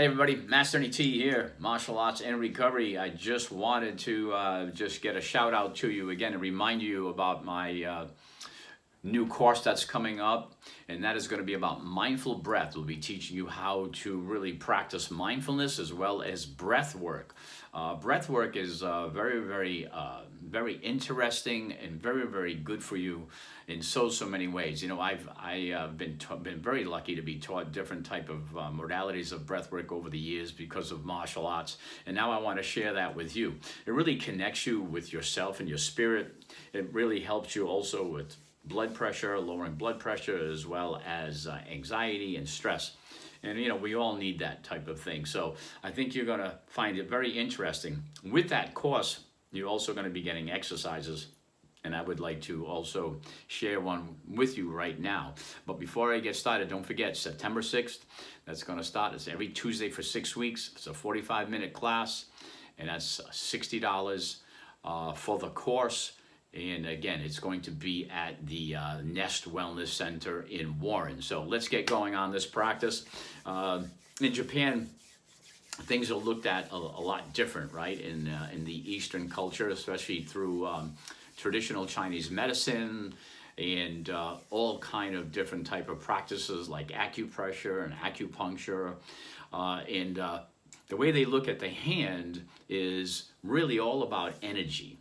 Hey everybody, Master Ernie T here, Martial Arts and Recovery. I just wanted to just get a shout out to you again and remind you about my new course that's coming up, and that is going to be about mindful breath. We'll be teaching you how to really practice mindfulness as well as breath work. Breath work is very interesting and very good for you in so many ways. You know, I've been very lucky to be taught different type of modalities of breath work over the years because of martial arts, and now I want to share that with you. It really connects you with yourself and your spirit. It really helps you also with blood pressure, lowering blood pressure, as well as anxiety and stress. And you know, we all need that type of thing. So I think you're going to find it very interesting. With that course, you're also going to be getting exercises. And I would like to also share one with you right now. But before I get started, don't forget, September 6th, that's going to start. It's every Tuesday for 6 weeks. It's a 45-minute class, and that's $60 for the course. And again, it's going to be at the Nest Wellness Center in Warren. So let's get going on this practice. In Japan, things are looked at a lot different, right? In the Eastern culture, especially through traditional Chinese medicine and all kind of different type of practices like acupressure and acupuncture. And the way they look at the hand is really all about energy.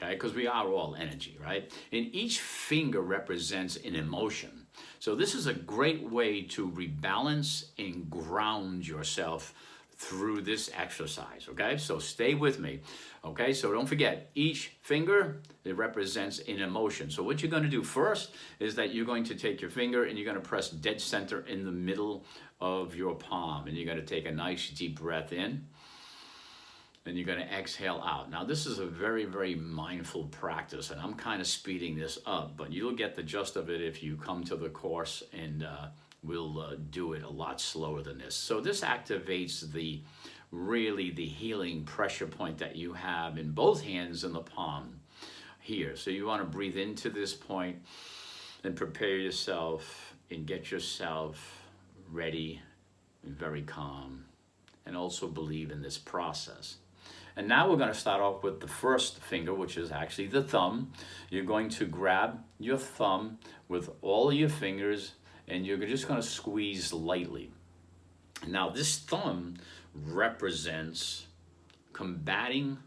Okay, because we are all energy, right? And each finger represents an emotion. So this is a great way to rebalance and ground yourself through this exercise, okay? So stay with me, okay? So don't forget, each finger, it represents an emotion. So what you're going to do first is that you're going to take your finger and you're going to press dead center in the middle of your palm. And you're going to take a nice deep breath in. Then you're going to exhale out. Now, this is a very mindful practice, and I'm kind of speeding this up, but you'll get the gist of it if you come to the course, and we'll do it a lot slower than this. So this activates the healing pressure point that you have in both hands in the palm here. So you want to breathe into this point and prepare yourself and get yourself ready and very calm, and also believe in this process. And now we're going to start off with the first finger, which is actually the thumb. You're going to grab your thumb with all your fingers, and you're just going to squeeze lightly. Now, this thumb represents combating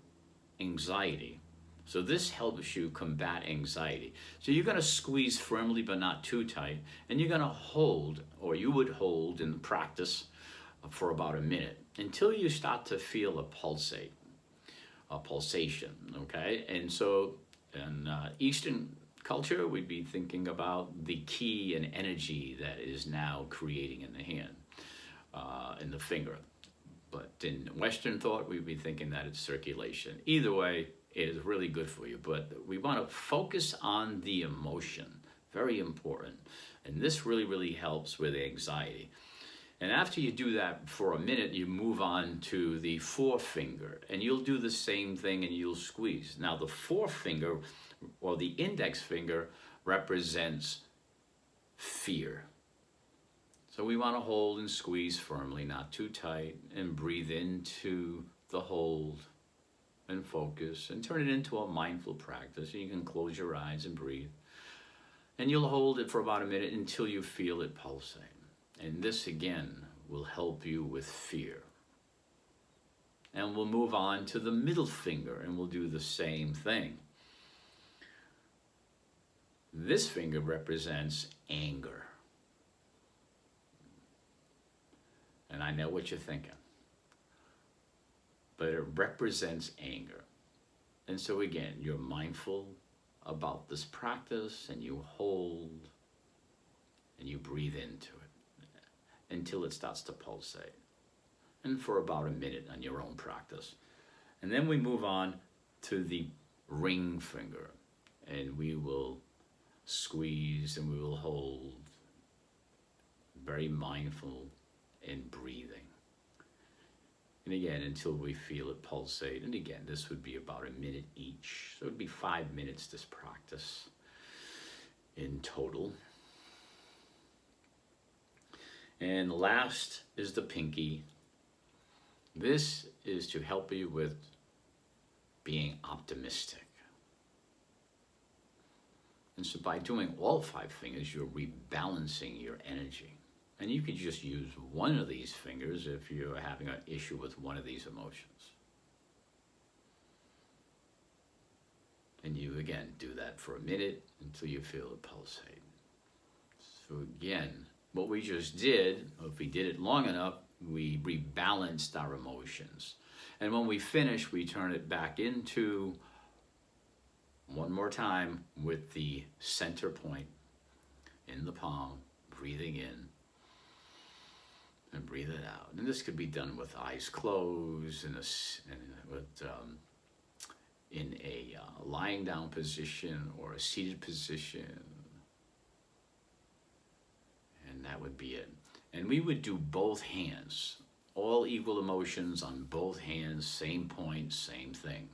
anxiety. So this helps you combat anxiety. So you're going to squeeze firmly but not too tight, and you're going to hold, or you would hold in practice, for about a minute until you start to feel a pulsation, okay? And so in Eastern culture, we'd be thinking about the ki and energy that is now creating in the hand, in the finger. But in Western thought, we'd be thinking that it's circulation. Either way, it is really good for you, but we want to focus on the emotion, very important. And this really helps with anxiety. And after you do that for a minute, you move on to the forefinger, and you'll do the same thing and you'll squeeze. Now the forefinger, or the index finger, represents fear. So we want to hold and squeeze firmly, not too tight, and breathe into the hold and focus and turn it into a mindful practice. You can close your eyes and breathe. And you'll hold it for about a minute until you feel it pulsate. And this again will help you with fear. And we'll move on to the middle finger, and we'll do the same thing. This finger represents anger. And I know what you're thinking, but it represents anger. And so again, you're mindful about this practice, and you hold and you breathe into it until it starts to pulsate, and for about a minute on your own practice. And then we move on to the ring finger, and we will squeeze and we will hold, very mindful in breathing. And again, until we feel it pulsate. And again, this would be about a minute each. So it would be 5 minutes, this practice in total. And last is the pinky, This is to help you with being optimistic. And so by doing all 5 fingers, you're rebalancing your energy. And you could just use one of these fingers if you're having an issue with one of these emotions. And you, again, do that for a minute until you feel it pulsate. So again, what we just did, if we did it long enough, we rebalanced our emotions. And when we finish, we turn it back into one more time with the center point in the palm, breathing in and breathe it out. And this could be done with eyes closed in a lying down position or a seated position. And that would be it. And we would do both hands, all equal emotions on both hands, same point, same thing.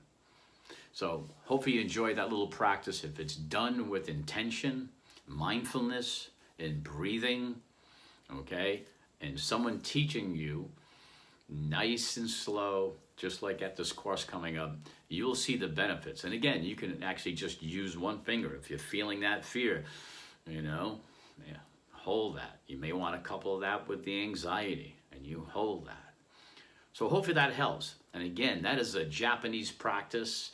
So hopefully you enjoyed that little practice. If it's done with intention, mindfulness, and breathing, okay, and someone teaching you nice and slow, just like at this course coming up, you'll see the benefits. And again, you can actually just use one finger. If you're feeling that fear, hold that. You may want to couple that with the anxiety, and you hold that. So hopefully that helps. And again, that is a Japanese practice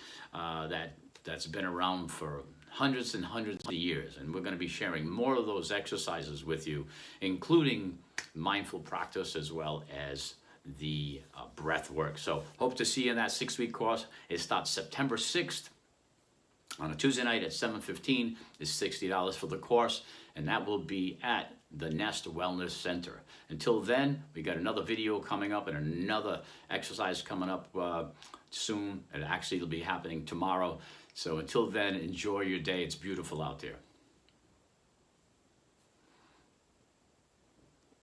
that's been around for hundreds and hundreds of years. And we're going to be sharing more of those exercises with you, including mindful practice as well as the breath work. So hope to see you in that 6-week course. It starts September 6th on a Tuesday night at 7:15. It's $60 for the course, and that will be at the Nest Wellness Center. Until then, we got another video coming up and another exercise coming up soon. And actually, it'll be happening tomorrow. So until then, enjoy your day. It's beautiful out there.